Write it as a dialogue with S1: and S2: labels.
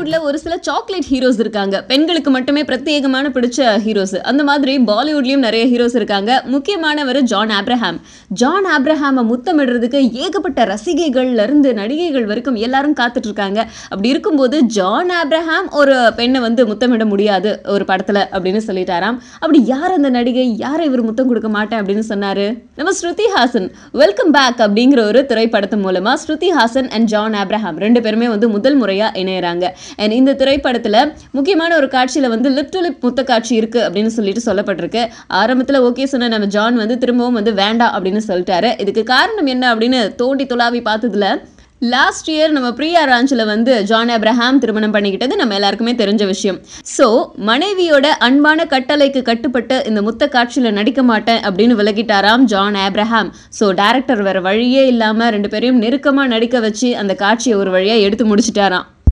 S1: பாலிவுட்ல ஒரு சில chocolate heroes இருக்காங்க. பெண்களுக்கு மட்டுமே பிரத்யேகமான பிடிச்ச ஹீரோஸ். அந்த மாதிரி பாலிவுட்லயும் நிறைய ஹீரோஸ் இருக்காங்க. முக்கியமானவர் ஜான் ஆப்ரஹாம். ஜான் ஆப்ரஹாம முத்தமிடுறதுக்கு ஏகப்பட்ட ரசிகைகள்ல இருந்து நடிகைகள் வரைக்கும் எல்லாரும் காத்துட்டு இருக்காங்க. அப்படி இருக்கும்போது ஜான் ஆப்ரஹாம் ஒரு பெண்ணை வந்து முத்தமிட முடியாது ஒரு படத்துல அப்படின்னு சொல்லிட்டாராம். அப்படி யார் அந்த நடிகை, யாரை இவர் முத்தம் கொடுக்க மாட்டேன் அப்படின்னு சொன்னாரு? நம்ம ஸ்ருதி ஹாசன். வெல்கம் பேக் அப்படிங்கிற ஒரு திரைப்படத்து மூலமா Shruti Haasan and John Abraham ரெண்டு பேருமே வந்து முதல் முறையா இணையறாங்க. அண்ட் இந்த திரைப்படத்துல முக்கியமான ஒரு காட்சியில வந்து லிப் டு லிப் முத்த காட்சி இருக்கு அப்படின்னு சொல்லிட்டு சொல்லப்பட்டிருக்கு. ஆரம்பத்துல ஓகே சொன்ன நம்ம ஜான் வந்து திரும்பவும் வந்து வேண்டாம் அப்படின்னு சொல்லிட்டாரு. இதுக்கு காரணம் என்ன அப்படின்னு தோண்டி துளாவி பார்த்ததுல லாஸ்ட் இயர் நம்ம பிரியா ராஞ்சில் வந்து ஜான் ஆப்ரஹாம் திருமணம் பண்ணிக்கிட்டது நம்ம எல்லாருக்குமே தெரிஞ்ச விஷயம். ஸோ மனைவியோட அன்பான கட்டளைக்கு கட்டுப்பட்டு இந்த முத்த காட்சியில் நடிக்க மாட்டேன் அப்படின்னு விலகிட்டாராம் ஜான் ஆப்ரஹாம். ஸோ டைரக்டர் வேற வழியே இல்லாமல் ரெண்டு பேரையும் நெருக்கமாக நடிக்க வச்சு அந்த காட்சியை ஒரு வழியாக எடுத்து முடிச்சிட்டாராம்.